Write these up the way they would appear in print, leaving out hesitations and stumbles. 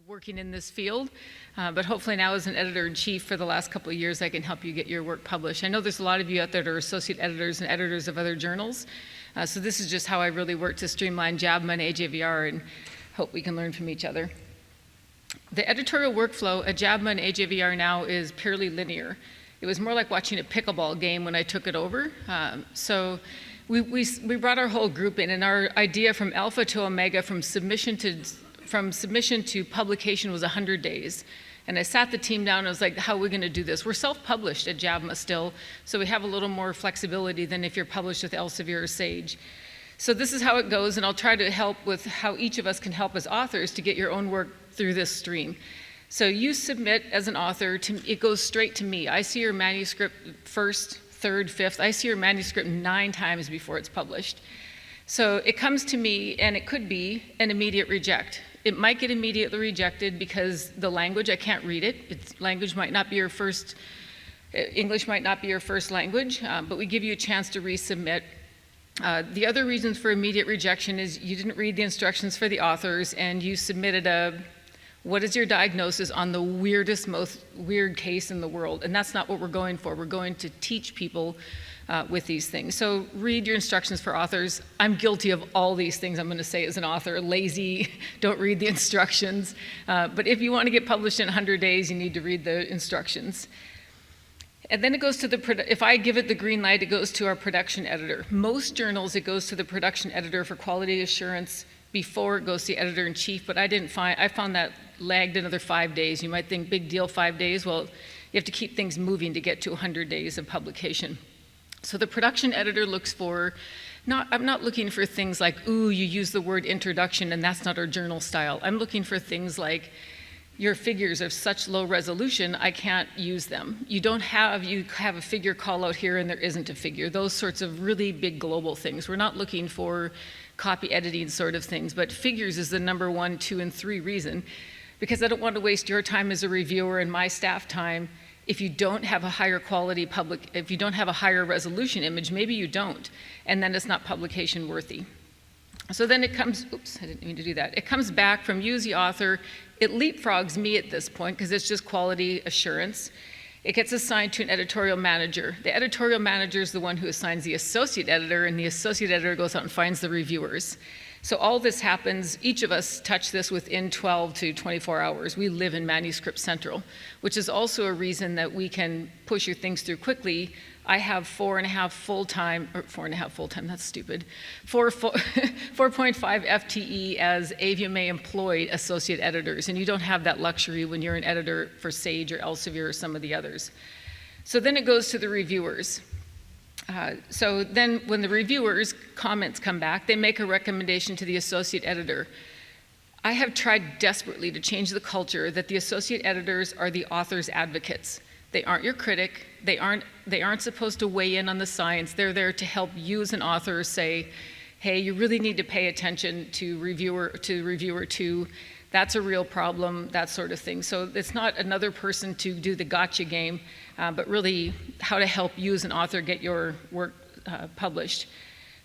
working in this field, but hopefully now as an editor-in-chief for the last couple of years, I can help you get your work published. I know there's a lot of you out there that are associate editors and editors of other journals, so this is just how I really work to streamline JABMA and AJVR, and hope we can learn from each other. The editorial workflow at JABMA and AJVR now is purely linear. It was more like watching a pickleball game when I took it over. We brought our whole group in, and our idea from alpha to omega, from submission to publication was 100 days. And I sat the team down and I was like, how are we going to do this? We're self-published at JABMA still, so we have a little more flexibility than if you're published with Elsevier or Sage. So this is how it goes, and I'll try to help with how each of us can help as authors to get your own work through this stream. So you submit as an author, it goes straight to me. I see your manuscript first, third, fifth. I see your manuscript 9 times before it's published. So it comes to me, and it could be an immediate reject. It might get immediately rejected because the language, I can't read it. Language might not be your first, English might not be your first language, but we give you a chance to resubmit. The other reasons for immediate rejection is you didn't read the instructions for the authors, and you submitted what is your diagnosis on the weirdest, most weird case in the world? And that's not what we're going for. We're going to teach people with these things. So read your instructions for authors. I'm guilty of all these things I'm going to say as an author. Lazy, don't read the instructions. But if you want to get published in 100 days, you need to read the instructions. And then it goes to if I give it the green light, it goes to our production editor. Most journals, it goes to the production editor for quality assurance before it goes to the editor-in-chief, but I found that lagged another 5 days. You might think, big deal, 5 days. Well, you have to keep things moving to get to 100 days of publication. So the production editor looks for, I'm not looking for things like, ooh, you use the word introduction and that's not our journal style. I'm looking for things like, your figures are such low resolution, I can't use them. You have a figure call out here and there isn't a figure. Those sorts of really big global things. We're not looking for copy editing sort of things, but figures is the number 1, 2, and 3 reason, because I don't want to waste your time as a reviewer and my staff time. If you don't have a higher quality if you don't have a higher resolution image, maybe you don't, and then it's not publication worthy. So then it comes, oops, I didn't mean to do that. It comes back from you as the author. It leapfrogs me at this point because it's just quality assurance. It gets assigned to an editorial manager. The editorial manager is the one who assigns the associate editor, and the associate editor goes out and finds the reviewers. So all this happens, each of us touch this within 12 to 24 hours. We live in Manuscript Central, which is also a reason that we can push your things through quickly. I have 4.5 full-time, that's stupid, 4.5 FTE as AVMA employed associate editors, and you don't have that luxury when you're an editor for Sage or Elsevier or some of the others. So then it goes to the reviewers. So then when the reviewers' comments come back, they make a recommendation to the associate editor. I have tried desperately to change the culture that the associate editors are the author's advocates. They aren't your critic. They aren't supposed to weigh in on the science. They're there to help you as an author say, hey, you really need to pay attention to reviewer 2. That's a real problem, that sort of thing. So it's not another person to do the gotcha game, but really how to help you as an author get your work published.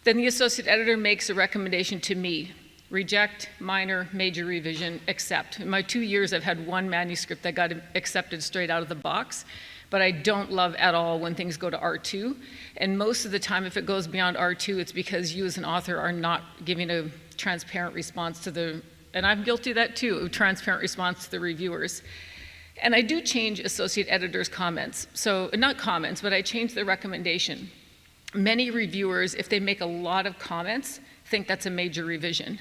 Then the associate editor makes a recommendation to me. Reject, minor, major revision, accept. In my 2 years, I've had 1 manuscript that got accepted straight out of the box, but I don't love at all when things go to R2. And most of the time, if it goes beyond R2, it's because you as an author are not giving a transparent response to and I'm guilty of that too, a transparent response to the reviewers. And I do change associate editors' comments. So, not comments, but I change the recommendation. Many reviewers, if they make a lot of comments, think that's a major revision.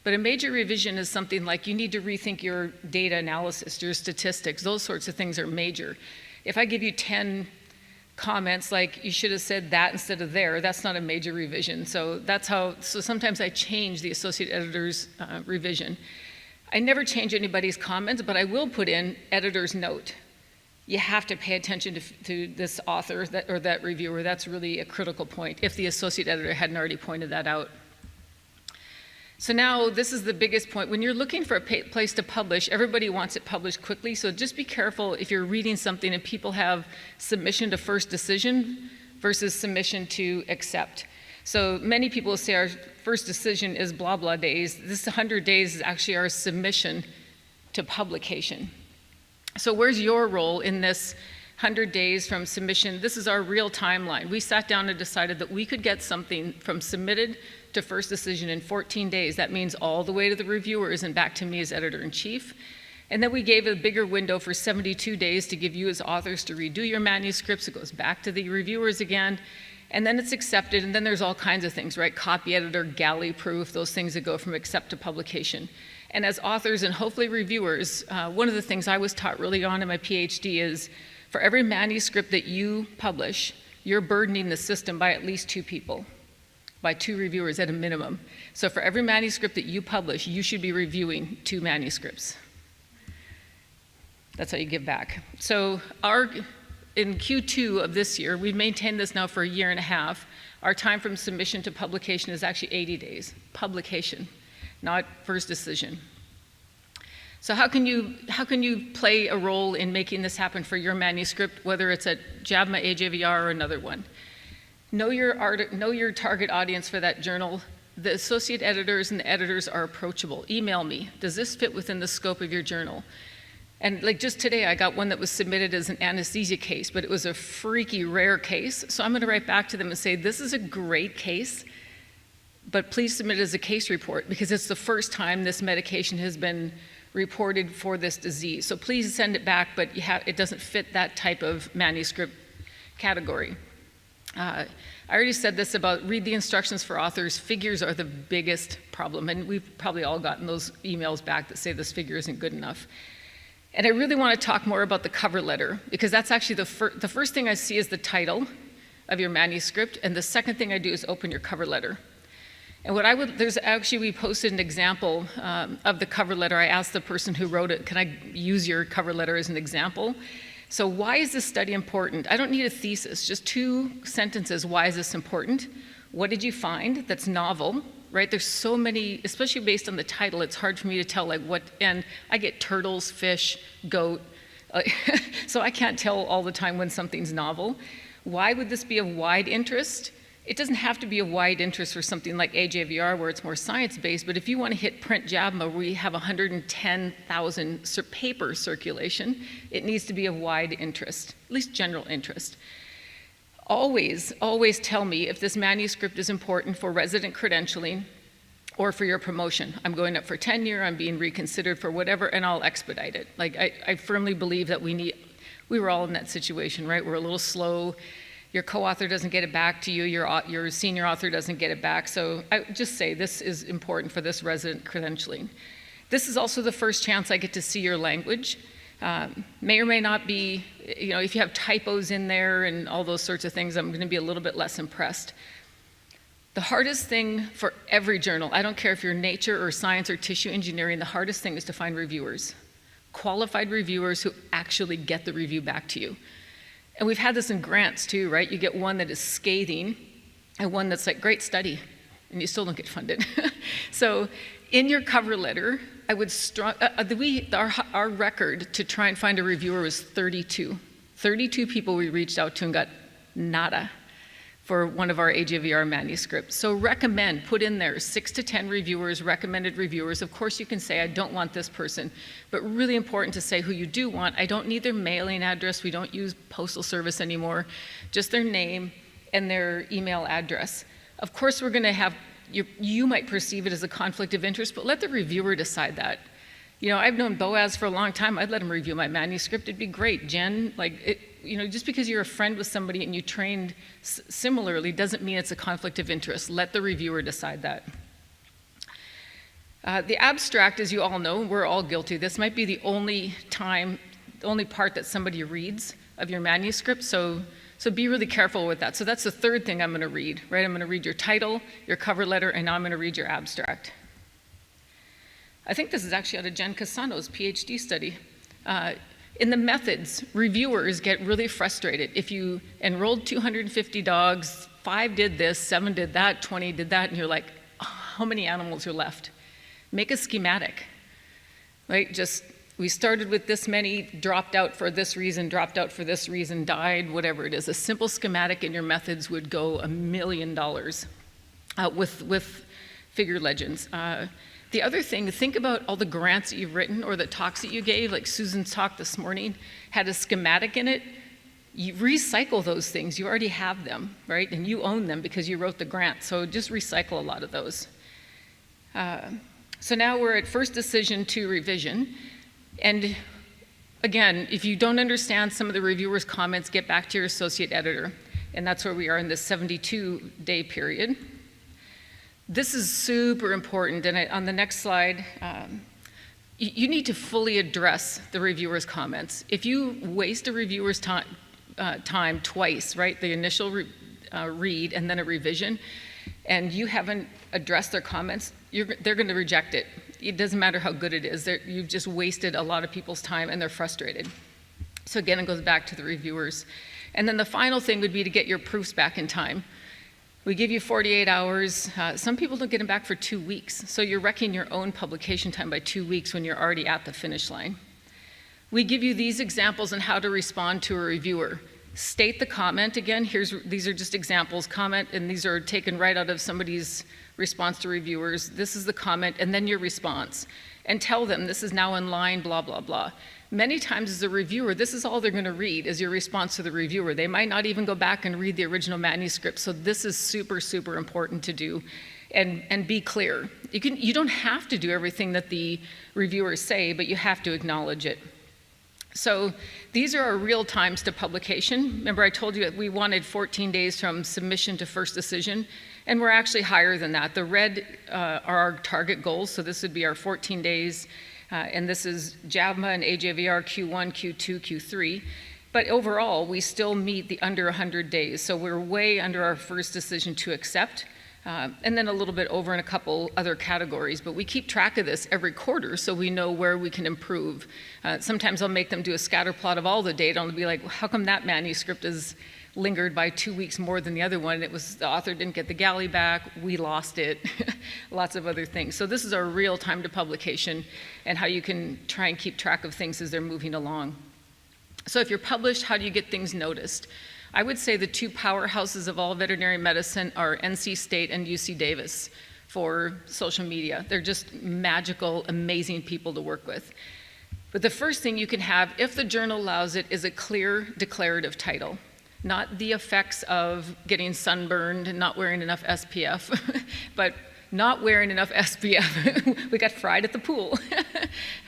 But a major revision is something like you need to rethink your data analysis, your statistics, those sorts of things are major. If I give you 10 comments like you should have said that instead of there, that's not a major revision. So sometimes I change the associate editor's revision. I never change anybody's comments, but I will put in editor's note. You have to pay attention to this author or that reviewer. That's really a critical point if the associate editor hadn't already pointed that out. So now this is the biggest point. When you're looking for a place to publish, everybody wants it published quickly, so just be careful if you're reading something and people have submission to first decision versus submission to accept. So many people say our first decision is blah, blah days. This 100 days is actually our submission to publication. So where's your role in this 100 days from submission? This is our real timeline. We sat down and decided that we could get something from submitted to first decision in 14 days. That means all the way to the reviewers and back to me as editor-in-chief. And then we gave a bigger window for 72 days to give you as authors to redo your manuscripts. It goes back to the reviewers again, and then it's accepted, and then there's all kinds of things, right? Copy editor, galley proof, those things that go from accept to publication. And as authors and hopefully reviewers, one of the things I was taught early on in my PhD is for every manuscript that you publish, you're burdening the system by at least 2 people, by 2 reviewers at a minimum. So for every manuscript that you publish, you should be reviewing 2 manuscripts. That's how you give back. So in Q2 of this year, we've maintained this now for a year and a half. Our time from submission to publication is actually 80 days. Publication, not first decision. So how can you play a role in making this happen for your manuscript, whether it's at JABMA, AJVR, or another one? Know your target audience for that journal. The associate editors and the editors are approachable. Email me. Does this fit within the scope of your journal? And like just today, I got one that was submitted as an anesthesia case, but it was a freaky rare case. So I'm going to write back to them and say, this is a great case, but please submit it as a case report because it's the first time this medication has been reported for this disease. So please send it back, but it doesn't fit that type of manuscript category. I already said this about read the instructions for authors. Figures are the biggest problem, and we've probably all gotten those emails back that say this figure isn't good enough. And I really want to talk more about the cover letter because that's actually the first thing I see is the title of your manuscript, and the second thing I do is open your cover letter. And we posted an example of the cover letter. I asked the person who wrote it, can I use your cover letter as an example? So why is this study important? I don't need a thesis, just 2 sentences. Why is this important? What did you find that's novel? Right, there's so many, especially based on the title, it's hard for me to tell like what, and I get turtles, fish, goat, so I can't tell all the time when something's novel. Why would this be of wide interest? It doesn't have to be of wide interest for something like AJVR where it's more science-based, but if you want to hit print JABMA where we have 110,000 paper circulation, it needs to be of wide interest, at least general interest. Always, always tell me if this manuscript is important for resident credentialing or for your promotion. I'm going up for tenure, I'm being reconsidered for whatever, and I'll expedite it. Like, I firmly believe that we were all in that situation, right? We're a little slow. Your co-author doesn't get it back to you, your senior author doesn't get it back. So I just say this is important for this resident credentialing. This is also the first chance I get to see your language. May or may not be, if you have typos in there and all those sorts of things, I'm going to be a little bit less impressed. The hardest thing for every journal, I don't care if you're Nature or Science or Tissue Engineering, the hardest thing is to find reviewers, qualified reviewers who actually get the review back to you. And we've had this in grants too, right? You get one that is scathing and one that's like, great study, and you still don't get funded. So in your cover letter, I would our record to try and find a reviewer was 32. 32 people we reached out to and got nada for one of our AJVR manuscripts. So put in there 6 to 10 reviewers, recommended reviewers. Of course you can say, I don't want this person, but really important to say who you do want. I don't need their mailing address. We don't use postal service anymore. Just their name and their email address. Of course we're gonna have, you might perceive it as a conflict of interest, but let the reviewer decide that. I've known Boaz for a long time. I'd let him review my manuscript. It'd be great. Jen, just because you're a friend with somebody and you trained similarly doesn't mean it's a conflict of interest. Let the reviewer decide that. The abstract, as you all know, we're all guilty. This might be the only part that somebody reads of your manuscript, so be really careful with that. So that's the third thing I'm going to read, right? I'm going to read your title, your cover letter, and now I'm going to read your abstract. I think this is actually out of Jen Casano's PhD study. In the methods, reviewers get really frustrated. If you enrolled 250 dogs, 5 did this, 7 did that, 20 did that, and you're like, oh, how many animals are left? Make a schematic, right? We started with this many, dropped out for this reason, died, whatever it is. A simple schematic in your methods would go $1 million with figure legends. The other thing, think about all the grants that you've written or the talks that you gave, like Susan's talk this morning had a schematic in it. You recycle those things, you already have them, right? And you own them because you wrote the grant, so just recycle a lot of those. So now we're at first decision to revision. And again, if you don't understand some of the reviewer's comments, get back to your associate editor. And that's where we are in this 72-day period. This is super important, and on the next slide, you need to fully address the reviewer's comments. If you waste a reviewer's time twice, right, the initial read and then a revision, and you haven't addressed their comments, they're going to reject it. It doesn't matter how good it is. You've just wasted a lot of people's time, and they're frustrated. So again, it goes back to the reviewers. And then the final thing would be to get your proofs back in time. We give you 48 hours. Some people don't get them back for 2 weeks. So you're wrecking your own publication time by 2 weeks when you're already at the finish line. We give you these examples on how to respond to a reviewer. State the comment again. These are just examples. Comment, and these are taken right out of somebody's response to reviewers. This is the comment, and then your response. And tell them this is now in line, blah, blah, blah. Many times as a reviewer, this is all they're going to read is your response to the reviewer. They might not even go back and read the original manuscript, so this is super, super important to do and be clear. You don't have to do everything that the reviewers say, but you have to acknowledge it. So these are our real times to publication. Remember I told you that we wanted 14 days from submission to first decision, and we're actually higher than that. The red are our target goals, so this would be our 14 days. And this is JAVMA and AJVR Q1, Q2, Q3. But overall, we still meet the under 100 days. So we're way under our first decision to accept, and then a little bit over in a couple other categories. But we keep track of this every quarter so we know where we can improve. Sometimes I'll make them do a scatter plot of all the data, and I'll be like, well, how come that manuscript is lingered by 2 weeks more than the other one? It was the author didn't get the galley back, we lost it, lots of other things. So this is our real time to publication and how you can try and keep track of things as they're moving along. So if you're published, how do you get things noticed? I would say the two powerhouses of all veterinary medicine are NC State and UC Davis for social media. They're just magical, amazing people to work with. But the first thing you can have, if the journal allows it, is a clear declarative title. Not the effects of getting sunburned and not wearing enough SPF, but not wearing enough SPF. We got fried at the pool.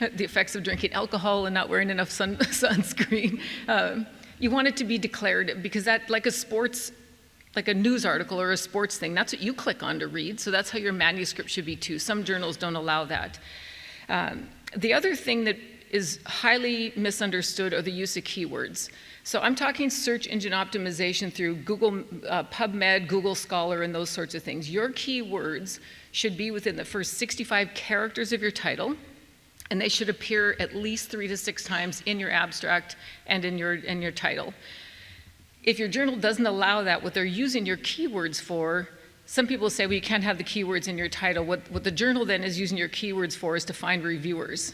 The effects of drinking alcohol and not wearing enough sunscreen. You want it to be declarative because that, like a news article or a sports thing, that's what you click on to read, so that's how your manuscript should be too. Some journals don't allow that. The other thing that is highly misunderstood are the use of keywords. So I'm talking search engine optimization through Google, PubMed, Google Scholar, and those sorts of things. Your keywords should be within the first 65 characters of your title, and they should appear at least 3 to 6 times in your abstract and in your title. If your journal doesn't allow that, what they're using your keywords for, some people say, well, you can't have the keywords in your title. What the journal then is using your keywords for is to find reviewers.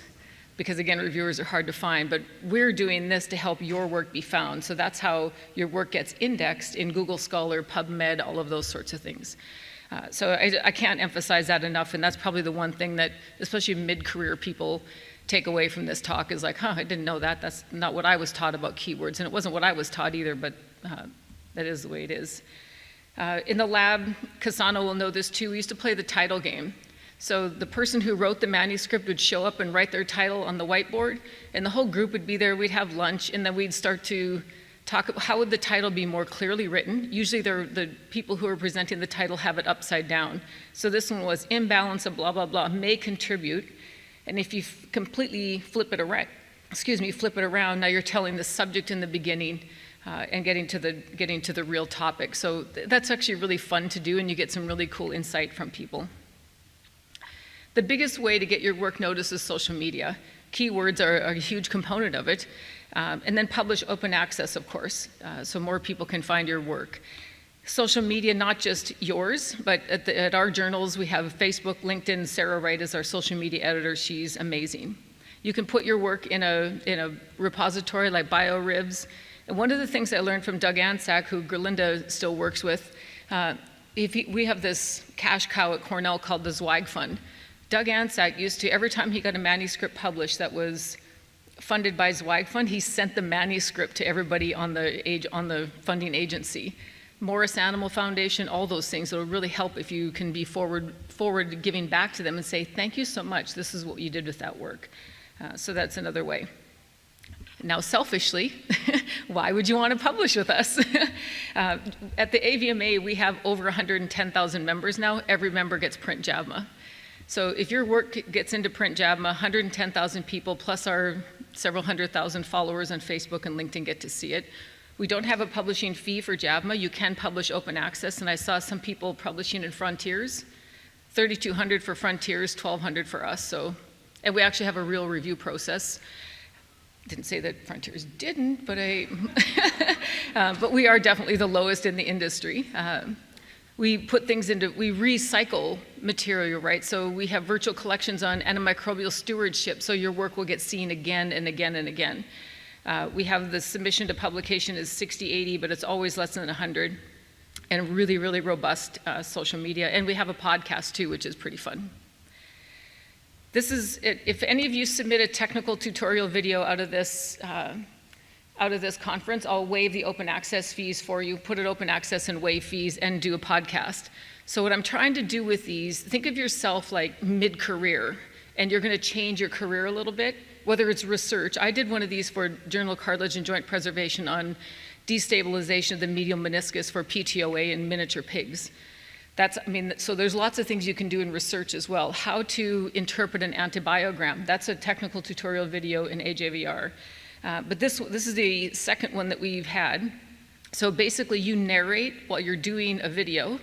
Because again, reviewers are hard to find, but we're doing this to help your work be found. So that's how your work gets indexed in Google Scholar, PubMed, all of those sorts of things. So I can't emphasize that enough, and that's probably the one thing that, especially mid-career people, take away from this talk is like, I didn't know that. That's not what I was taught about keywords, and it wasn't what I was taught either, but that is the way it is. In the lab, Kasano will know this too, we used to play the title game. So the person who wrote the manuscript would show up and write their title on the whiteboard, and the whole group would be there, we'd have lunch, and then we'd start to talk about how would the title be more clearly written. Usually the people who are presenting the title have it upside down. So this one was imbalance of blah, blah, blah, may contribute. And if you completely flip it around, now you're telling the subject in the beginning and getting to the real topic. So that's actually really fun to do, and you get some really cool insight from people. The biggest way to get your work noticed is social media. Keywords are a huge component of it. And then publish open access, of course, so more people can find your work. Social media, not just yours, but at our journals, we have Facebook, LinkedIn. Sarah Wright is our social media editor. She's amazing. You can put your work in a repository like BioRibs. And one of the things I learned from Doug Ansack, who Gerlinda still works with, we have this cash cow at Cornell called the Zweig Fund. Doug Ansack used to, every time he got a manuscript published that was funded by Zweig Fund, he sent the manuscript to everybody on the funding agency. Morris Animal Foundation, all those things. It'll really help if you can be forward giving back to them and say, thank you so much, this is what you did with that work. So that's another way. Now, selfishly, why would you want to publish with us? At the AVMA, we have over 110,000 members now. Every member gets Print JAVMA. So if your work gets into Print JAVMA, 110,000 people plus our several 100,000 followers on Facebook and LinkedIn get to see it. We don't have a publishing fee for JAVMA. You can publish open access, and I saw some people publishing in Frontiers, $3,200 for Frontiers, $1,200 for us. So, and we actually have a real review process. Didn't say that Frontiers didn't, but but we are definitely the lowest in the industry. We put things we recycle material, right? So we have virtual collections on antimicrobial stewardship, so your work will get seen again and again and again. We have the submission to publication is 60, 80, but it's always less than 100, and really, really robust social media. And we have a podcast too, which is pretty fun. This is it. If any of you submit a technical tutorial video out of this conference, I'll waive the open access fees for you, put it open access and waive fees, and do a podcast. So what I'm trying to do with these, think of yourself like mid-career, and you're going to change your career a little bit, whether it's research. I did one of these for Journal of Cartilage and Joint Preservation on destabilization of the medial meniscus for PTOA in miniature pigs. So there's lots of things you can do in research as well. How to interpret an antibiogram. That's a technical tutorial video in AJVR. But this is the second one that we've had. So basically you narrate while you're doing a video,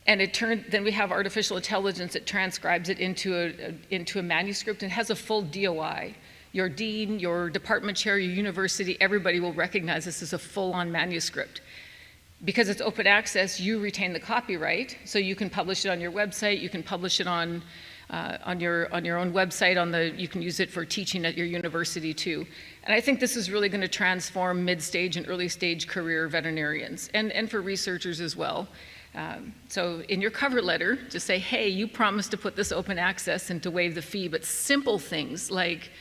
and then we have artificial intelligence that transcribes it into a manuscript and has a full DOI. Your dean, your department chair, your university, everybody will recognize this as a full-on manuscript. Because it's open access, you retain the copyright, so you can publish it on your website, you can publish it on your own website, you can use it for teaching at your university too. And I think this is really going to transform mid-stage and early-stage career veterinarians, and for researchers as well. So in your cover letter, just say, hey, you promised to put this open access and to waive the fee, but simple things like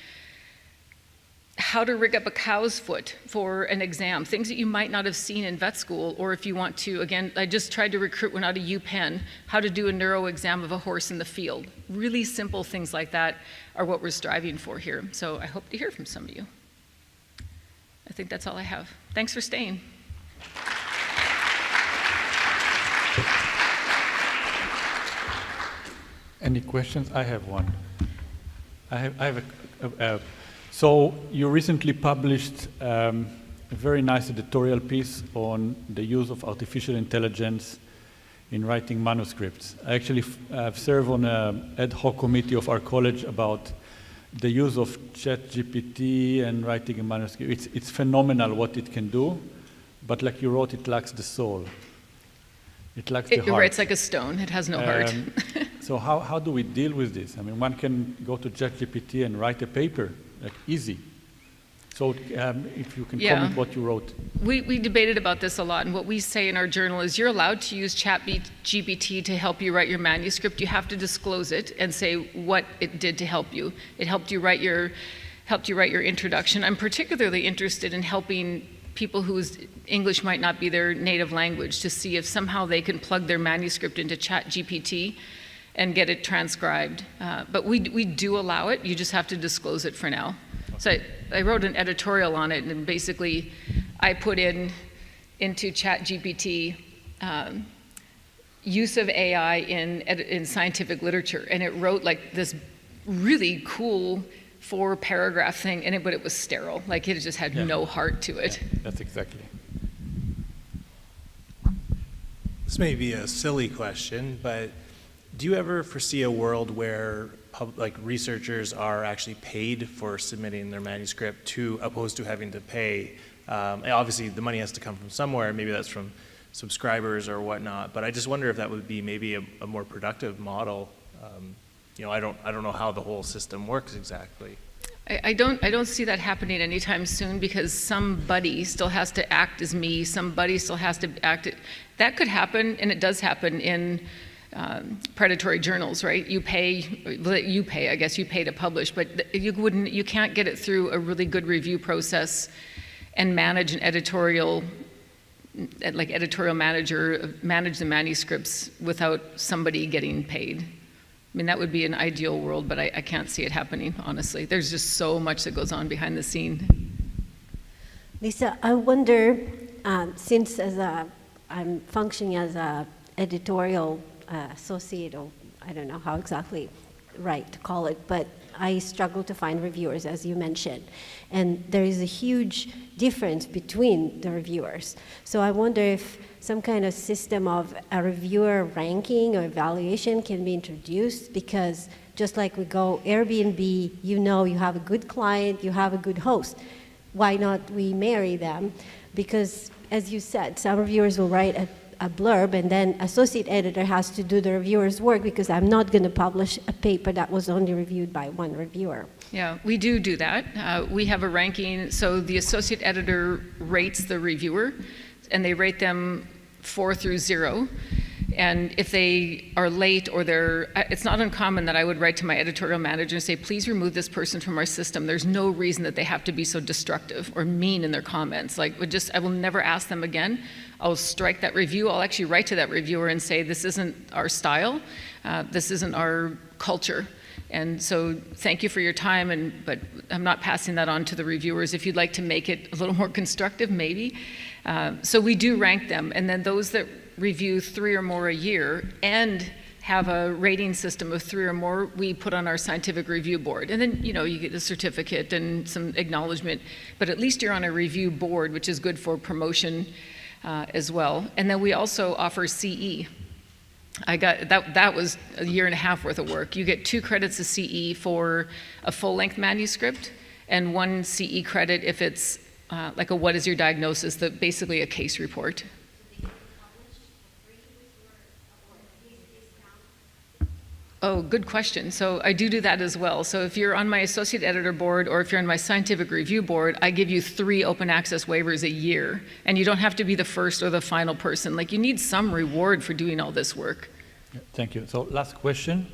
how to rig up a cow's foot for an exam, things that you might not have seen in vet school, or if you want to, again, I just tried to recruit one out of UPenn, how to do a neuro exam of a horse in the field. Really simple things like that are what we're striving for here. So I hope to hear from some of you. I think that's all I have. Thanks for staying. Any questions? I have one. So you recently published a very nice editorial piece on the use of artificial intelligence in writing manuscripts. I actually serve on an ad hoc committee of our college about the use of ChatGPT and writing a manuscript. It's phenomenal what it can do, but like you wrote, it lacks the soul. It lacks the heart. It writes like a stone. It has no heart. So how do we deal with this? I mean, one can go to ChatGPT and write a paper, like easy. So if you can comment what you wrote. We debated about this a lot, and what we say in our journal is you're allowed to use ChatGPT to help you write your manuscript. You have to disclose it and say what it did to help you. It helped you write your introduction. I'm particularly interested in helping people whose English might not be their native language to see if somehow they can plug their manuscript into ChatGPT and get it transcribed. But we do allow it, you just have to disclose it for now. So I wrote an editorial on it, and basically I put into ChatGPT use of AI in scientific literature, and it wrote like this really cool 4-paragraph thing, but it was sterile. Like it just had no heart to it. Yeah, that's exactly. This may be a silly question, but do you ever foresee a world where researchers are actually paid for submitting their manuscript opposed to having to pay? Obviously, the money has to come from somewhere. Maybe that's from subscribers or whatnot. But I just wonder if that would be maybe a more productive model. I don't know how the whole system works exactly. I don't see that happening anytime soon because somebody still has to act as me, somebody still has to act. That could happen, and it does happen in predatory journals, right? You pay, I guess you pay to publish, but you can't get it through a really good review process and manage an editorial manager, manage the manuscripts without somebody getting paid. I mean, that would be an ideal world, but I can't see it happening, honestly. There's just so much that goes on behind the scene. Lisa, I wonder, since I'm functioning as a editorial associate, or I don't know how exactly right to call it, but I struggle to find reviewers, as you mentioned. And there is a huge difference between the reviewers. So I wonder if some kind of system of a reviewer ranking or evaluation can be introduced, because just like we go Airbnb, you know you have a good client, you have a good host. Why not we marry them? Because, as you said, some reviewers will write a blurb, and then associate editor has to do the reviewer's work, because I'm not going to publish a paper that was only reviewed by one reviewer. Yeah, we do that. We have a ranking, so the associate editor rates the reviewer, and they rate them 4 through 0. And if they are late or it's not uncommon that I would write to my editorial manager and say, please remove this person from our system. There's no reason that they have to be so destructive or mean in their comments. Like, I will never ask them again. I'll strike that review. I'll actually write to that reviewer and say, this isn't our style. This isn't our culture. And so thank you for your time, but I'm not passing that on to the reviewers. If you'd like to make it a little more constructive, maybe. So we do rank them, and then those that review 3 or more a year and have a rating system of 3 or more, we put on our scientific review board. And then, you get a certificate and some acknowledgement, but at least you're on a review board, which is good for promotion as well. And then we also offer CE. That was a year and a half worth of work. You get 2 credits of CE for a full-length manuscript, and 1 CE credit if it's like a what is your diagnosis, basically a case report. Oh, good question. So I do that as well. So if you're on my associate editor board, or if you're on my scientific review board, I give you 3 open access waivers a year. And you don't have to be the first or the final person. Like, you need some reward for doing all this work. Thank you. So last question.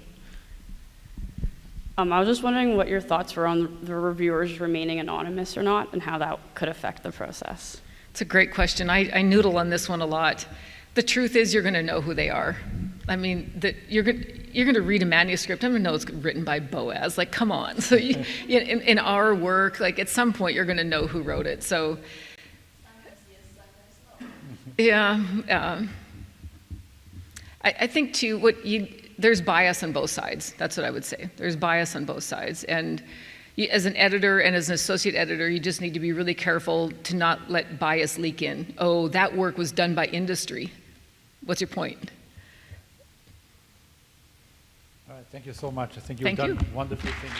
I was just wondering what your thoughts were on the reviewers remaining anonymous or not, and how that could affect the process. It's a great question. I noodle on this one a lot. The truth is, you're going to know who they are. I mean, you're going to read a manuscript. I'm going to know it's written by Boaz. Like, come on. So in our work, like, at some point, you're going to know who wrote it. So, yeah. I think too, there's bias on both sides. That's what I would say. There's bias on both sides, and as an editor and as an associate editor, you just need to be really careful to not let bias leak in. Oh, that work was done by industry. What's your point? All right, thank you so much. I think you've Thank done you. wonderful things.